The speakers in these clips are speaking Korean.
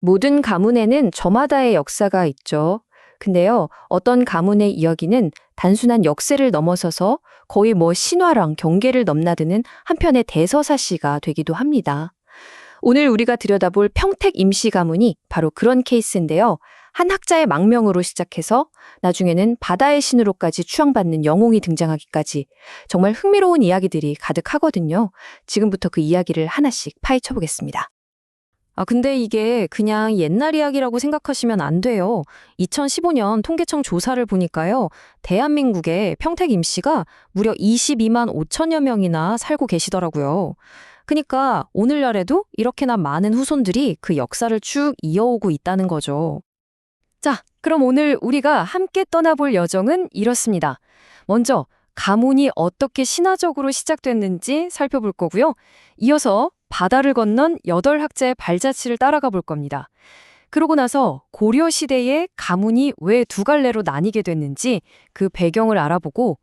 모든 가문에는 저마다의 역사가 있죠. 근데요, 어떤 가문의 이야기는 단순한 역세를 넘어서서 거의 신화랑 경계를 넘나드는 한편의 대서사시가 되기도 합니다. 오늘 우리가 들여다볼 평택 임시 가문이 바로 그런 케이스인데요. 한 학자의 망명으로 시작해서 나중에는 바다의 신으로까지 추앙받는 영웅이 등장하기까지 정말 흥미로운 이야기들이 가득하거든요. 지금부터 그 이야기를 하나씩 파헤쳐 보겠습니다. 근데 이게 그냥 옛날 이야기라고 생각하시면 안 돼요. 2015년 통계청 조사를 보니까요. 대한민국에 평택 임시가 무려 22만 5천여 명이나 살고 계시더라고요. 그러니까 오늘날에도 이렇게나 많은 후손들이 그 역사를 쭉 이어오고 있다는 거죠. 자, 그럼 오늘 우리가 함께 떠나볼 여정은 이렇습니다. 먼저 가문이 어떻게 신화적으로 시작됐는지 살펴볼 거고요. 이어서 바다를 건넌 8학자의 발자취를 따라가 볼 겁니다. 그러고 나서 고려 시대에 가문이 왜 두 갈래로 나뉘게 됐는지 그 배경을 알아보고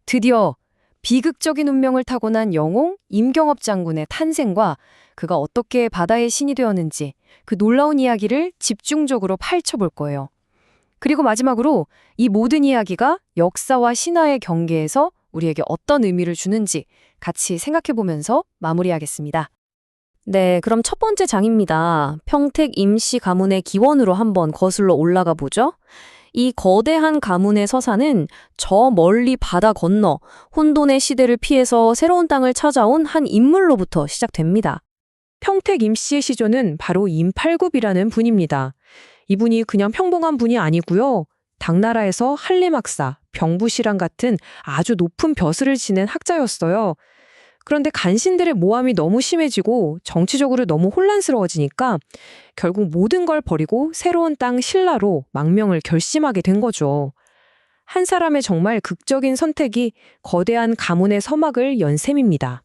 드디어 비극적인 운명을 타고난 영웅 임경업 장군의 탄생과 그가 어떻게 바다의 신이 되었는지 그 놀라운 이야기를 집중적으로 파헤쳐 볼 거예요. 그리고 마지막으로 이 모든 이야기가 역사와 신화의 경계에서 우리에게 어떤 의미를 주는지 같이 생각해 보면서 마무리하겠습니다. 네, 그럼 첫 번째 장입니다. 평택 임시 가문의 기원으로 한번 거슬러 올라가 보죠. 이 거대한 가문의 서사는 저 멀리 바다 건너 혼돈의 시대를 피해서 새로운 땅을 찾아온 한 인물로부터 시작됩니다. 평택 임씨의 시조는 바로 임팔굽이라는 분입니다. 이분이 그냥 평범한 분이 아니고요. 당나라에서 한림학사, 병부시랑 같은 아주 높은 벼슬을 지낸 학자였어요. 그런데 간신들의 모함이 너무 심해지고 정치적으로 너무 혼란스러워지니까 결국 모든 걸 버리고 새로운 땅 신라로 망명을 결심하게 된 거죠. 한 사람의 정말 극적인 선택이 거대한 가문의 서막을 연 셈입니다.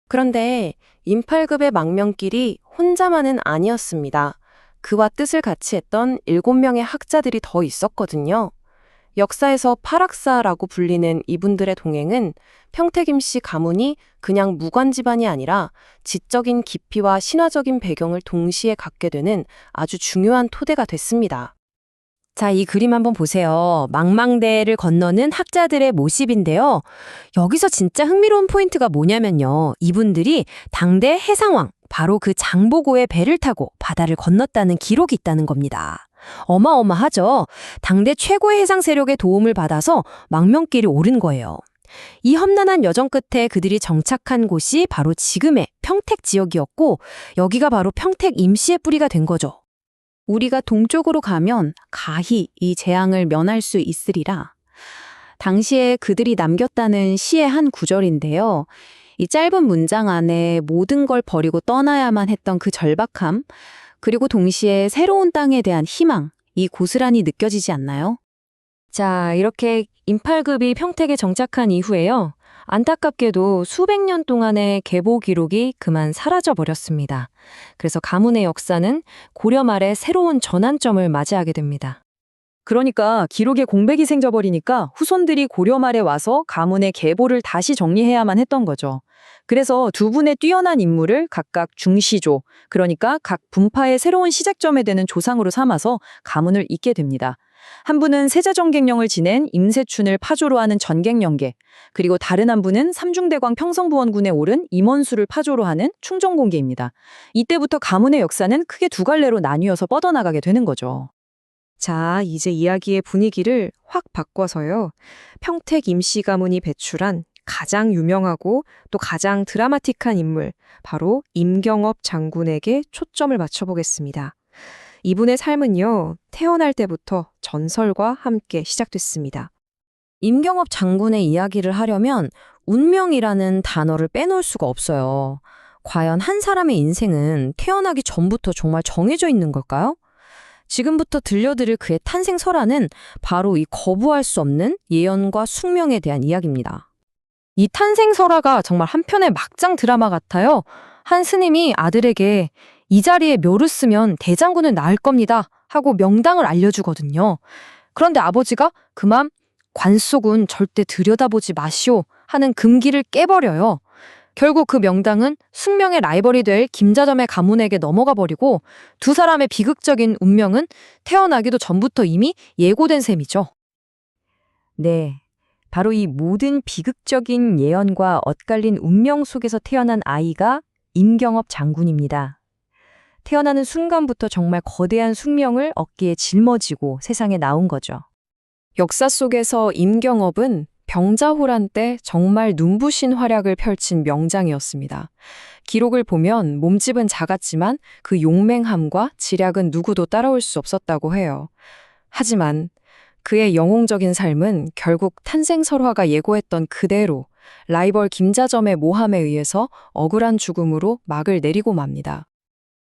그런데 임팔급의 망명길이 혼자만은 아니었습니다. 그와 뜻을 같이 했던 7명의 학자들이 더 있었거든요. 역사에서 팔학사라고 불리는 이분들의 동행은 평택임씨 가문이 그냥 무관 집안이 아니라 지적인 깊이와 신화적인 배경을 동시에 갖게 되는 아주 중요한 토대가 됐습니다. 자, 이 그림 한번 보세요. 망망대해를 건너는 학자들의 모습인데요. 여기서 진짜 흥미로운 포인트가 뭐냐면요. 이분들이 당대 해상왕, 바로 그 장보고의 배를 타고 바다를 건넜다는 기록이 있다는 겁니다. 어마어마하죠. 당대 최고의 해상 세력의 도움을 받아서 망명길이 오른 거예요. 이 험난한 여정 끝에 그들이 정착한 곳이 바로 지금의 평택 지역이었고 여기가 바로 평택 임시의 뿌리가 된 거죠. 우리가 동쪽으로 가면 가히 이 재앙을 면할 수 있으리라. 당시에 그들이 남겼다는 시의 한 구절인데요. 이 짧은 문장 안에 모든 걸 버리고 떠나야만 했던 그 절박함, 그리고 동시에 새로운 땅에 대한 희망, 이 고스란히 느껴지지 않나요? 자, 이렇게 임팔급이 평택에 정착한 이후에요. 안타깝게도 수백 년 동안의 계보 기록이 그만 사라져 버렸습니다. 그래서 가문의 역사는 고려 말에 새로운 전환점을 맞이하게 됩니다. 그러니까 기록에 공백이 생겨버리니까 후손들이 고려 말에 와서 가문의 계보를 다시 정리해야만 했던 거죠. 그래서 두 분의 뛰어난 인물을 각각 중시조, 그러니까 각 분파의 새로운 시작점에 되는 조상으로 삼아서 가문을 잇게 됩니다. 한 분은 세자정객령을 지낸 임세춘을 파조로 하는 전객령계, 그리고 다른 한 분은 삼중대광 평성부원군에 오른 임원수를 파조로 하는 충정공계입니다. 이때부터 가문의 역사는 크게 두 갈래로 나뉘어서 뻗어나가게 되는 거죠. 자, 이제 이야기의 분위기를 확 바꿔서요. 평택 임시 가문이 배출한 가장 유명하고 또 가장 드라마틱한 인물, 바로 임경업 장군에게 초점을 맞춰보겠습니다. 이분의 삶은요, 태어날 때부터 전설과 함께 시작됐습니다. 임경업 장군의 이야기를 하려면 운명이라는 단어를 빼놓을 수가 없어요. 과연 한 사람의 인생은 태어나기 전부터 정말 정해져 있는 걸까요? 지금부터 들려드릴 그의 탄생 설화는 바로 이 거부할 수 없는 예언과 숙명에 대한 이야기입니다. 이 탄생 설화가 정말 한편의 막장 드라마 같아요. 한 스님이 아들에게 이 자리에 묘를 쓰면 대장군을 낳을 겁니다 하고 명당을 알려주거든요. 그런데 아버지가 그만 관속은 절대 들여다보지 마시오 하는 금기를 깨버려요. 결국 그 명당은 숙명의 라이벌이 될 김자점의 가문에게 넘어가 버리고 두 사람의 비극적인 운명은 태어나기도 전부터 이미 예고된 셈이죠. 네. 바로 이 모든 비극적인 예언과 엇갈린 운명 속에서 태어난 아이가 임경업 장군입니다. 태어나는 순간부터 정말 거대한 숙명을 어깨에 짊어지고 세상에 나온 거죠. 역사 속에서 임경업은 병자호란 때 정말 눈부신 활약을 펼친 명장이었습니다. 기록을 보면 몸집은 작았지만 그 용맹함과 지략은 누구도 따라올 수 없었다고 해요. 하지만 그의 영웅적인 삶은 결국 탄생설화가 예고했던 그대로 라이벌 김자점의 모함에 의해서 억울한 죽음으로 막을 내리고 맙니다.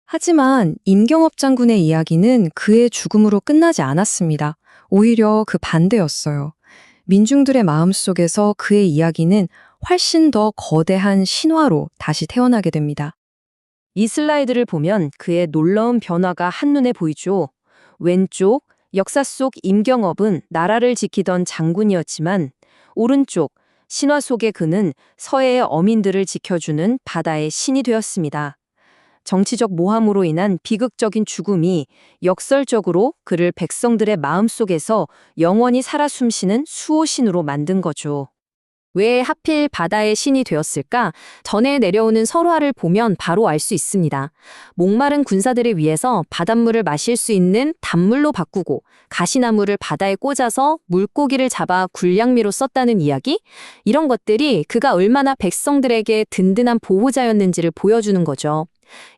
하지만 임경업 장군의 이야기는 그의 죽음으로 끝나지 않았습니다. 오히려 그 반대였어요. 민중들의 마음속에서 그의 이야기는 훨씬 더 거대한 신화로 다시 태어나게 됩니다. 이 슬라이드를 보면 그의 놀라운 변화가 한눈에 보이죠. 왼쪽 역사 속 임경업은 나라를 지키던 장군이었지만 오른쪽 신화 속의 그는 서해의 어민들을 지켜주는 바다의 신이 되었습니다. 정치적 모함으로 인한 비극적인 죽음이 역설적으로 그를 백성들의 마음속에서 영원히 살아 숨쉬는 수호신으로 만든 거죠. 왜 하필 바다의 신이 되었을까? 전해 내려오는 설화를 보면 바로 알 수 있습니다. 목마른 군사들을 위해서 바닷물을 마실 수 있는 단물로 바꾸고 가시나무를 바다에 꽂아서 물고기를 잡아 굴량미로 썼다는 이야기? 이런 것들이 그가 얼마나 백성들에게 든든한 보호자였는지를 보여주는 거죠.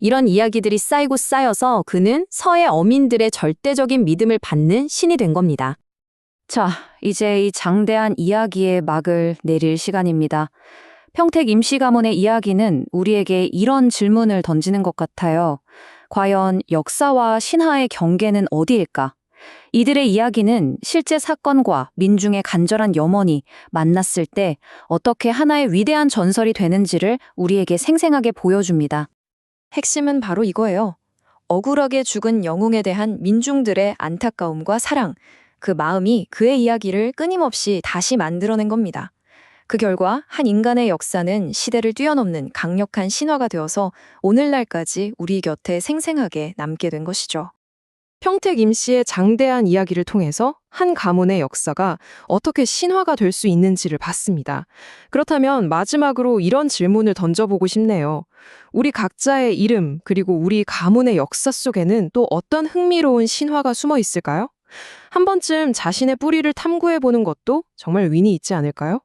이런 이야기들이 쌓이고 쌓여서 그는 서해 어민들의 절대적인 믿음을 받는 신이 된 겁니다. 자, 이제 이 장대한 이야기의 막을 내릴 시간입니다. 평택 임시가문의 이야기는 우리에게 이런 질문을 던지는 것 같아요. 과연 역사와 신화의 경계는 어디일까? 이들의 이야기는 실제 사건과 민중의 간절한 염원이 만났을 때 어떻게 하나의 위대한 전설이 되는지를 우리에게 생생하게 보여줍니다. 핵심은 바로 이거예요. 억울하게 죽은 영웅에 대한 민중들의 안타까움과 사랑, 그 마음이 그의 이야기를 끊임없이 다시 만들어낸 겁니다. 그 결과 한 인간의 역사는 시대를 뛰어넘는 강력한 신화가 되어서 오늘날까지 우리 곁에 생생하게 남게 된 것이죠. 평택 임씨의 장대한 이야기를 통해서 한 가문의 역사가 어떻게 신화가 될 수 있는지를 봤습니다. 그렇다면 마지막으로 이런 질문을 던져보고 싶네요. 우리 각자의 이름 그리고 우리 가문의 역사 속에는 또 어떤 흥미로운 신화가 숨어 있을까요? 한 번쯤 자신의 뿌리를 탐구해보는 것도 정말 의미 있지 않을까요?